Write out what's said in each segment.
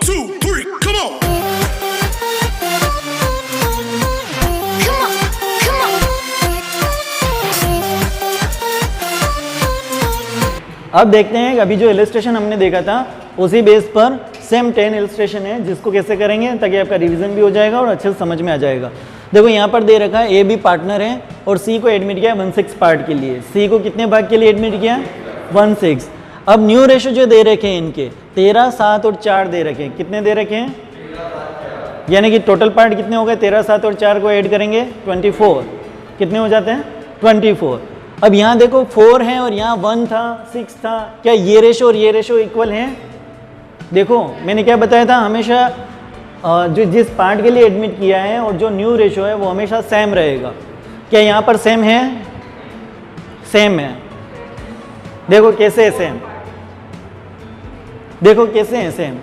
2, 3, come on. अब देखते हैं कि अभी जो इलस्ट्रेशन हमने देखा था उसी बेस पर सेम 10 इलस्ट्रेशन है, जिसको कैसे करेंगे ताकि आपका रिवीजन भी हो जाएगा और अच्छे से समझ में आ जाएगा। देखो यहाँ पर दे रखा है ए बी पार्टनर है और सी को एडमिट किया 1/6 पार्ट के लिए। सी को कितने भाग के लिए एडमिट किया? 1/6। अब न्यू रेशो जो दे रखे हैं इनके 13, 7 और 4 दे रखे हैं। कितने दे रखे हैं? यानी कि टोटल पार्ट कितने हो गए? 13, 7 और 4 को ऐड करेंगे 24। कितने हो जाते हैं? 24। अब यहाँ देखो 4 है और यहाँ 1 था, 6 था। क्या ये रेशो और ये रेशो इक्वल हैं? देखो मैंने क्या बताया था, हमेशा जो जिस पार्ट के लिए एडमिट किया है और जो न्यू रेशो है वो हमेशा सेम रहेगा। क्या यहाँ पर सेम है? सेम है। देखो कैसे है सेम, देखो कैसे है सेम।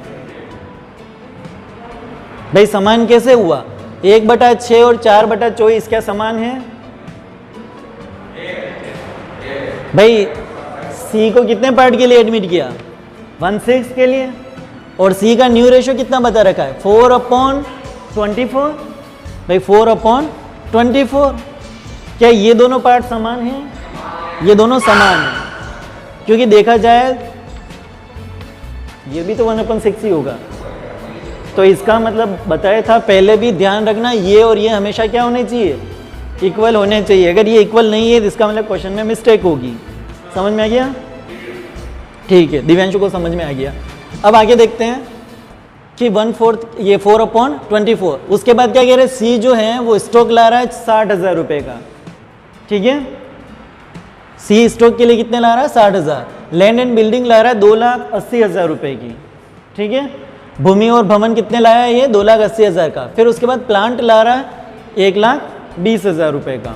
भाई समान कैसे हुआ? 1/6 और 4/24 क्या समान है? भाई सी को कितने पार्ट के लिए एडमिट किया? 1/6 के लिए। और सी का न्यू रेशो कितना बता रखा है? 4/24। भाई 4/24। क्या ये दोनों पार्ट समान हैं? ये दोनों समान हैं, क्योंकि देखा जाए ये भी तो 1/6 ही होगा। तो इसका मतलब बताया था पहले भी, ध्यान रखना ये और ये हमेशा क्या होने चाहिए? इक्वल होने चाहिए। अगर ये इक्वल नहीं है तो इसका मतलब क्वेश्चन में मिस्टेक होगी। समझ में आ गया? ठीक है, दिव्यांशु को समझ में आ गया। अब आगे देखते हैं कि 1/4 ये 4/24। उसके बाद क्या कह रहे हैं? सी जो है वो स्टॉक ला रहा है 60,000 रुपये का। ठीक है, सी स्टॉक के लिए कितने ला रहा है? 60,000। लैंड एंड बिल्डिंग ला रहा है 2,80,000 रुपये की। ठीक है, भूमि और भवन कितने लाया है? ये 2,80,000 का। फिर उसके बाद प्लांट ला रहा है 1,20,000 रुपये का।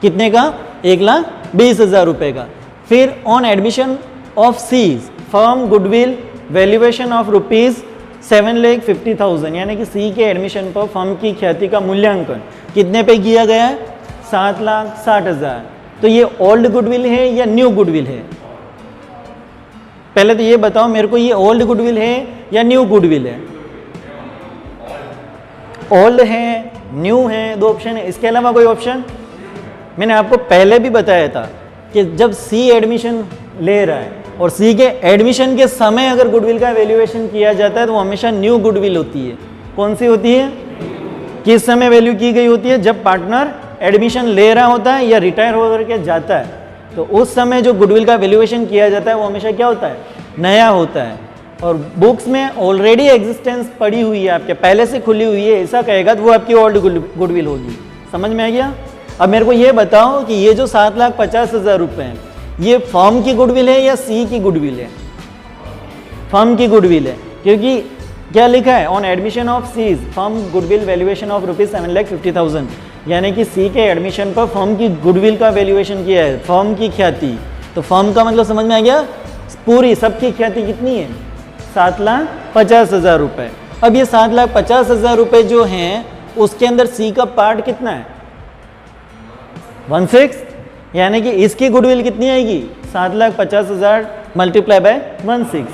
कितने का? 1,20,000 रुपये का। फिर on admission of C's firm goodwill valuation of ₹7,50,000, यानी कि सी के एडमिशन पर फर्म की ख्याति का मूल्यांकन कितने पे किया गया है? 7,60,000। तो ये ओल्ड गुडविल है या न्यू गुडविल है? पहले तो ये बताओ मेरे को, ये ओल्ड गुडविल है या न्यू गुडविल है? ओल्ड है, न्यू है, दो ऑप्शन है। इसके अलावा कोई ऑप्शन? मैंने आपको पहले भी बताया था कि जब सी एडमिशन ले रहा है और सी के एडमिशन के समय अगर गुडविल का वैल्यूएशन किया जाता है तो वो हमेशा न्यू गुडविल होती है। कौन सी होती है? किस समय वैल्यू की गई होती है? जब पार्टनर एडमिशन ले रहा होता है या रिटायर होकर के जाता है, तो उस समय जो गुडविल का वैल्यूएशन किया जाता है वो हमेशा क्या होता है? नया होता है। और बुक्स में ऑलरेडी एग्जिस्टेंस पड़ी हुई है, आपके पहले से खुली हुई है, ऐसा कहेगा तो वो आपकी ओल्ड गुडविल होगी। समझ में आ गया? अब मेरे को ये बताओ कि ये जो 7,50,000 रुपये हैं ये फर्म की गुडविल है या सी की गुडविल है? फर्म की गुडविल है, क्योंकि क्या लिखा है? On admission of C's firm goodwill valuation of ₹7,50,000, यानी कि सी के एडमिशन पर फर्म की गुडविल का वैल्यूएशन किया है, फर्म की ख्याति। तो फर्म का मतलब समझ में आ गया? पूरी सबकी ख्याति कितनी है? 7,50,000 रुपये। अब ये 7,50,000 रुपये जो हैं उसके अंदर सी का पार्ट कितना है? 1/6, यानी कि इसकी गुडविल कितनी आएगी? 7,50,000 मल्टीप्लाई बाय 1/6।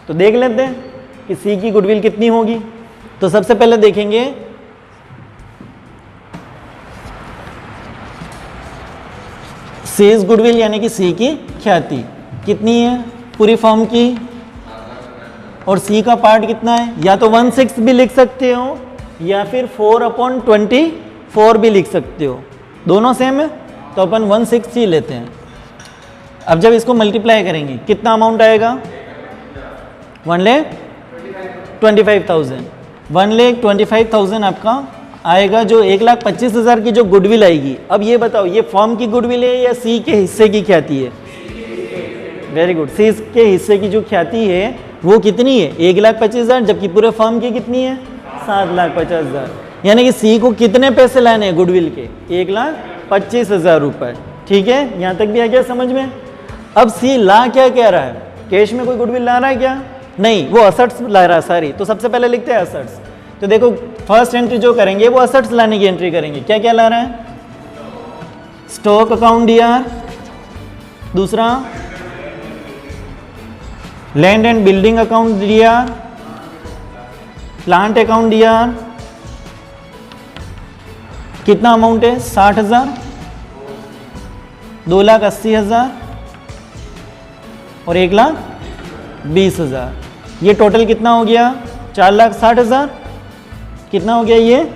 तो देख लेते हैं कि सी की गुडविल कितनी होगी। तो सबसे पहले देखेंगे सीज गुडविल, यानी कि सी की ख्याति कितनी है पूरी फर्म की, और सी का पार्ट कितना है? या तो 1/6 भी लिख सकते हो या फिर 4/24 भी लिख सकते हो, दोनों सेम है तो अपन 1/6 ही लेते हैं। अब जब इसको मल्टीप्लाई करेंगे कितना अमाउंट आएगा? 1,25,000। 1,25,000 आपका आएगा, जो 1,25,000 की जो गुडविल आएगी। अब ये बताओ ये फर्म की गुडविल है या सी के हिस्से की ख्याति है? वेरी गुड, सी के हिस्से की जो ख्याति है वो कितनी है? 1,25,000, जबकि पूरे फर्म की कितनी है? 7,50,000। यानी कि सी को कितने पैसे लाने हैं गुडविल के? 1,25,000 रुपये। ठीक है, यहाँ तक भी आ गया समझ में? अब सी ला क्या कह रहा है? कैश में कोई गुडविल ला रहा है क्या? नहीं, वो असेट्स ला रहा है सारी। तो सबसे पहले लिखते हैं असेट्स। तो देखो फर्स्ट एंट्री जो करेंगे वो असेट्स लाने की एंट्री करेंगे। क्या क्या ला रहा है? स्टॉक अकाउंट डीआर, दूसरा land and building account DR, plant account DR कितना अमाउंट है? 60,000, 2,80,000 और 1,20,000। ये टोटल कितना हो गया? 4,60,000। कितना हो गया ये?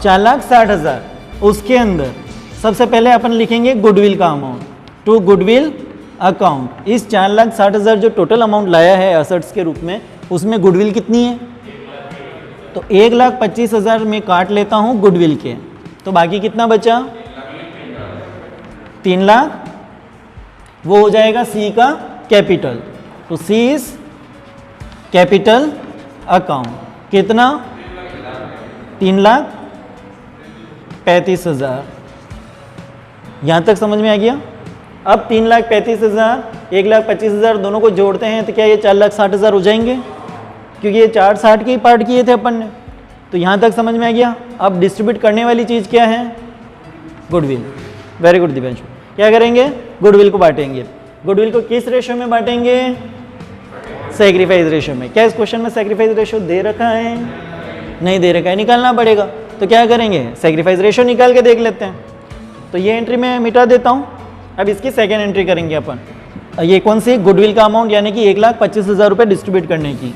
4,60,000। उसके अंदर सबसे पहले अपन लिखेंगे गुडविल का अमाउंट, टू गुडविल अकाउंट। इस 4,60,000 जो टोटल अमाउंट लाया है एसेट्स के रूप में, उसमें गुडविल कितनी है? तो 1,25,000 में काट लेता हूँ गुडविल के, तो बाकी कितना बचा? 3 लाख। वो हो जाएगा सी का कैपिटल। तो सी इज कैपिटल अकाउंट। कितना? 3,35,000। यहाँ तक समझ में आ गया? अब 3,35,000, 1,25,000 दोनों को जोड़ते हैं तो क्या ये 4,60,000 हो जाएंगे? क्योंकि ये 460 के ही पार्ट किए थे अपन ने। तो यहाँ तक समझ में आ गया? अब डिस्ट्रीब्यूट करने वाली चीज़ क्या है? गुडविल। Very good Divyanshu. क्या करेंगे? गुडविल को बांटेंगे। गुडविल को किस रेशो में बांटेंगे? सैक्रिफाइस रेशो में। क्या इस क्वेश्चन में सैक्रिफाइस रेशो दे रखा है? नहीं दे रखा है, निकालना पड़ेगा। तो क्या करेंगे? सैक्रिफाइस रेशो निकाल के देख लेते हैं। तो ये एंट्री मैं मिटा देता हूँ। अब इसकी सेकेंड एंट्री करेंगे अपन। ये कौन सी? गुडविल का अमाउंट, यानी कि 1,25,000 रुपये डिस्ट्रीब्यूट करने की।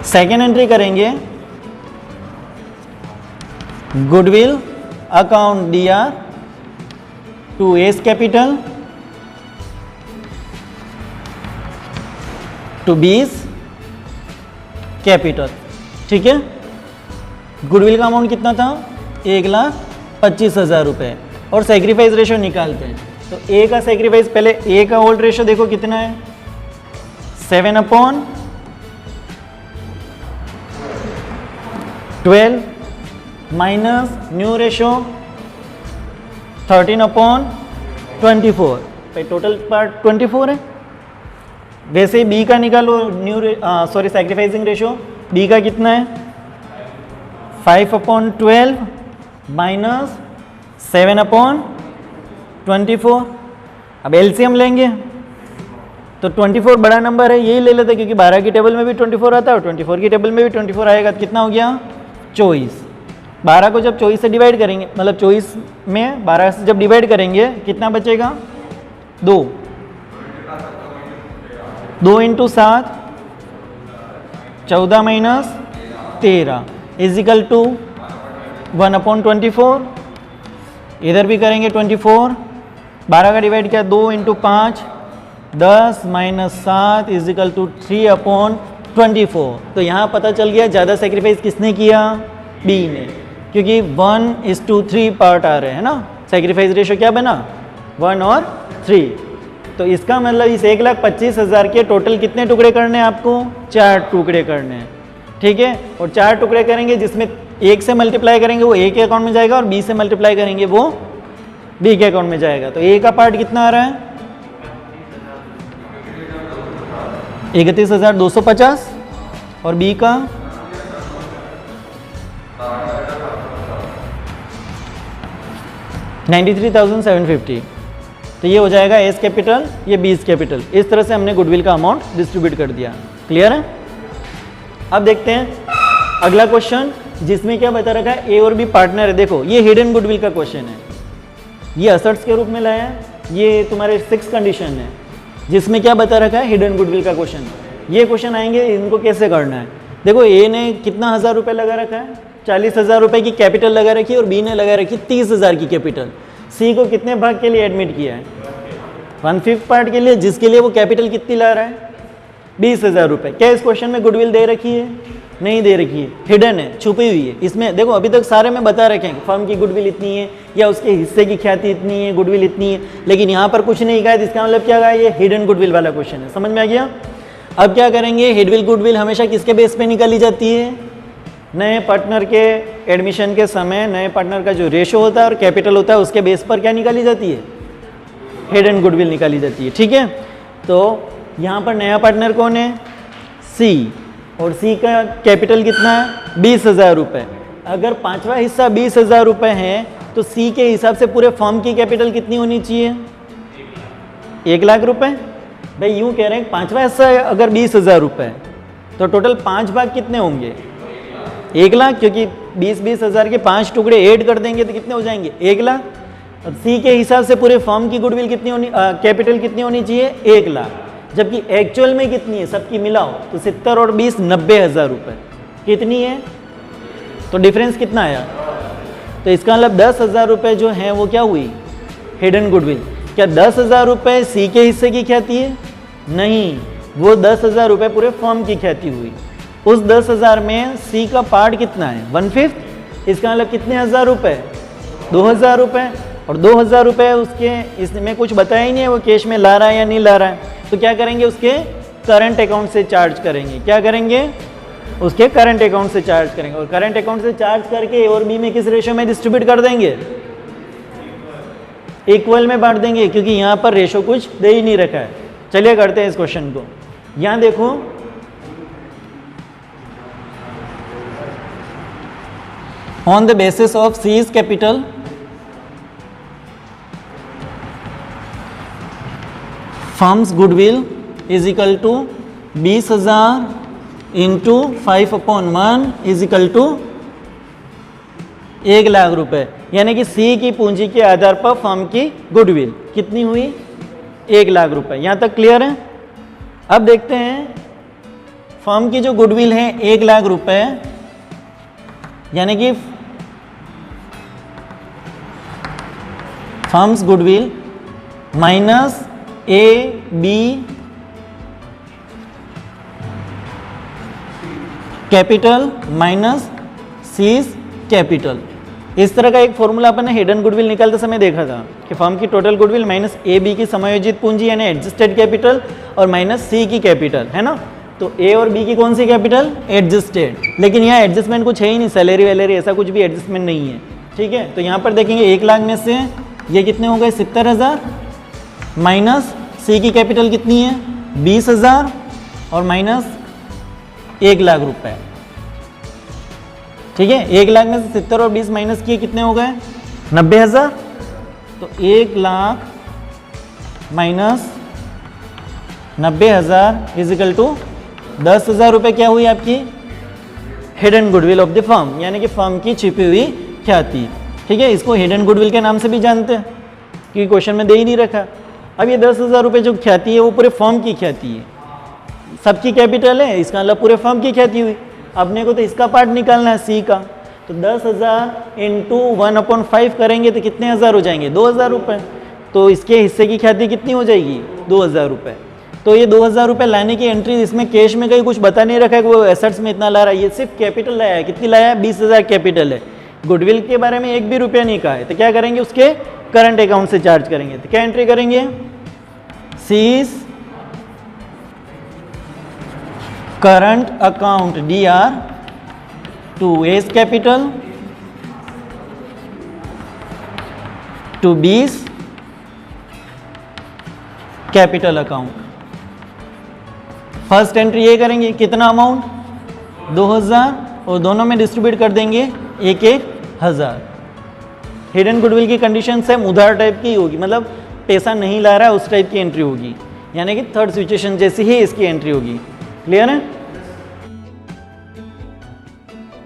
सेकेंड एंट्री करेंगे goodwill account DR to A's capital to B's capital. ठीक है। गुडविल का अमाउंट कितना था? 1,25,000 रुपये। और सैक्रिफाइस रेशो निकालते हैं। तो ए का सैक्रिफाइस, पहले ए का ओल्ड रेशो देखो कितना है? 7/12 माइनस न्यू रेशो 13/24। भाई टोटल पार्ट 24 है। वैसे ही बी का निकालो, सैक्रिफाइसिंग रेशो। बी का कितना है? 5/12 माइनस 7/24। अब एलसीएम लेंगे तो 24 बड़ा नंबर है, यही ले लेते क्योंकि 12 की टेबल में भी 24 आता है और 24 की टेबल में भी 24 आएगा। तो कितना हो गया? 24। 12 को जब 24 से डिवाइड करेंगे, मतलब 24 में 12 से जब डिवाइड करेंगे कितना बचेगा? 2। 2 × 7 14 माइनस 13 इजिकल टू 1/24। इधर भी करेंगे 24। 12 का डिवाइड किया 2 × 5 10 माइनस 7 इजिकल टू 3/24। तो यहाँ पता चल गया ज़्यादा सेक्रीफाइस किसने किया? बी ने, क्योंकि 1:3 पार्ट आ रहे हैं ना। सेक्रीफाइस रेशो क्या बना? 1 और 3। तो इसका मतलब इस 1,25,000 के टोटल कितने टुकड़े करने हैं आपको? 4 टुकड़े करने हैं। ठीक है। और 4 टुकड़े करेंगे, जिसमें 1 से मल्टीप्लाई करेंगे वो ए के अकाउंट में जाएगा और बी से मल्टीप्लाई करेंगे वो बी के अकाउंट में जाएगा। तो ए का पार्ट कितना आ रहा है? 31,250 और बी का 93,750। तो ये हो जाएगा एस कैपिटल, ये बीस कैपिटल। इस तरह से हमने गुडविल का अमाउंट डिस्ट्रीब्यूट कर दिया। क्लियर है? अब देखते हैं अगला क्वेश्चन, जिसमें क्या बता रखा है? ए और बी पार्टनर है। देखो ये हिडन गुडविल का क्वेश्चन है, ये असर्ट्स के रूप में लाया है। ये तुम्हारे 6 कंडीशन है, जिसमें क्या बता रखा है? हिडन गुडविल का क्वेश्चन। ये क्वेश्चन आएंगे, इनको कैसे करना है? देखो ए ने कितना 1,000 रुपये लगा रखा है? 40,000 रुपये की कैपिटल लगा रखी है और बी ने लगा रखी 30,000 की कैपिटल। सी को कितने भाग के लिए एडमिट किया है? 1/5 पार्ट के लिए, जिसके लिए वो कैपिटल कितनी ला रहा है? 20,000 रुपये। क्या इस क्वेश्चन में गुडविल दे रखी है? नहीं दे रखी है, हिडन है, छुपी हुई है। इसमें देखो अभी तक सारे में बता रखे हैं फर्म की गुडविल इतनी है या उसके हिस्से की ख्याति इतनी है, गुडविल इतनी है, लेकिन यहाँ पर कुछ नहीं कहा है। इसका मतलब क्या कहा? ये हिडन गुडविल वाला क्वेश्चन है। समझ में आ गया? अब क्या करेंगे? हिडन गुडविल हमेशा किसके बेस पे निकाली जाती है? नए पार्टनर के एडमिशन के समय नए पार्टनर का जो रेशो होता है और कैपिटल होता है, उसके बेस पर क्या निकाली जाती है? हिडन गुडविल निकाली जाती है। ठीक है। तो यहाँ पर नया पार्टनर कौन है? सी, और सी का कैपिटल कितना है? 20,000 रुपये। अगर 5वां हिस्सा 20,000 रुपये है तो सी के हिसाब से पूरे फर्म की कैपिटल कितनी होनी चाहिए? 1 लाख रुपये। भाई यूँ कह रहे हैं 5वां हिस्सा अगर 20,000 रुपये तो टोटल 5 भाग कितने होंगे? 1 लाख, क्योंकि 20-20 हज़ार के 5 टुकड़े ऐड कर देंगे तो कितने हो जाएंगे? 1 लाख। अब सी के हिसाब से पूरे फर्म की गुडविल कितनी होनी, कैपिटल कितनी होनी चाहिए? 1 लाख। जबकि एक्चुअल में कितनी है, सबकी मिलाओ तो 70 और 20 90,000 रुपये कितनी है, तो डिफरेंस कितना आया? तो इसका मतलब 10,000 रुपये जो है वो क्या हुई? Hidden goodwill. क्या 10,000 रुपये सी के हिस्से की ख्याति है? नहीं, वो 10,000 रुपये पूरे फर्म की ख्याति हुई। उस 10,000 में सी का पार्ट कितना है? 1/5। इसका मतलब कितने हज़ार रुपये? 2,000 रुपये। और 2,000 रुपये उसके इसमें कुछ बताया ही नहीं है वो कैश में ला रहा है या नहीं ला रहा है, तो क्या करेंगे? उसके करंट अकाउंट से चार्ज करेंगे। क्या करेंगे? उसके करंट अकाउंट से चार्ज करेंगे। और करंट अकाउंट से चार्ज करके ए और बी में किस रेशो में डिस्ट्रीब्यूट कर देंगे? इक्वल में बांट देंगे, क्योंकि यहाँ पर रेशो कुछ दे ही नहीं रखा है। चलिए करते हैं इस क्वेश्चन को। यहाँ देखो, on the basis of C's capital firm's goodwill is equal to 20,000 into 5/1 is equal to 1 lakh रुपए। यानी कि सी की पूंजी के आधार पर फर्म की गुडविल कितनी हुई? 1 लाख रुपए। यहां तक क्लियर है? अब देखते हैं फर्म की जो गुडविल है 1 लाख रुपए, यानी कि firm's goodwill minus A B capital minus C's capital. इस तरह का एक फॉर्मूला अपन ने हिडन गुडविल निकालते समय देखा था कि फर्म की total goodwill minus A B की समायोजित पूंजी यानी एडजस्टेड कैपिटल और माइनस सी की कैपिटल, है ना। तो ए और बी की कौन सी कैपिटल? एडजस्टेड। लेकिन यहाँ एडजस्टमेंट कुछ है ही नहीं, सैलरी वैलरी ऐसा कुछ भी एडजस्टमेंट नहीं है, ठीक है। तो यहाँ पर देखेंगे 1 लाख में से ये कितने हो गए? 70,000 माइनस सी की कैपिटल कितनी है? 20,000 और माइनस 1 लाख रुपए, ठीक है। 1 लाख में से 70 और 20 माइनस किए कितने हो गए? 90,000। तो 1 lakh minus 90,000 is equal to 10,000 रुपये क्या हुई आपकी? Hidden goodwill of the firm, यानी कि फर्म की छिपी हुई ख्याति, ठीक है। इसको हिडन गुडविल के नाम से भी जानते हैं क्योंकि क्वेश्चन में दे ही नहीं रखा। अब ये 10,000 रुपये जो ख्याति है वो पूरे फर्म की ख्याति है, सबकी कैपिटल है, इसका मतलब पूरे फर्म की ख्याति हुई। अपने को तो इसका पार्ट निकालना है सी का, तो 10,000 इंटू 1/5 करेंगे तो कितने हज़ार हो जाएंगे? 2,000 रुपये। तो इसके हिस्से की ख्याति कितनी हो जाएगी? 2,000 रुपये। तो ये 2,000 रुपये लाने की एंट्री इसमें कैश में कहीं कुछ बता नहीं रखा है कि वो एसेट्स में इतना ला रहा है, ये सिर्फ कैपिटल लाया है। कितनी लाया है? 20,000 कैपिटल है। गुडविल के बारे में 1 भी रुपया नहीं कहा है, तो क्या करेंगे? उसके करंट अकाउंट से चार्ज करेंगे। तो क्या एंट्री करेंगे? C's current account DR to A's capital to B's capital account. First entry ये करेंगे, कितना अमाउंट? 2,000 और दोनों में डिस्ट्रीब्यूट कर देंगे 1,000। हिडन गुडविल की कंडीशन सेम उधार टाइप की होगी, मतलब पैसा नहीं ला रहा है उस टाइप की एंट्री होगी, यानी कि थर्ड सिचुएशन जैसी ही इसकी एंट्री होगी। क्लियर है?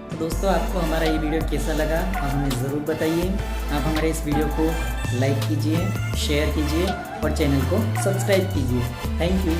तो दोस्तों, आपको हमारा ये वीडियो कैसा लगा आप हमें ज़रूर बताइए। आप हमारे इस वीडियो को लाइक कीजिए, शेयर कीजिए और चैनल को सब्सक्राइब कीजिए। Thank you.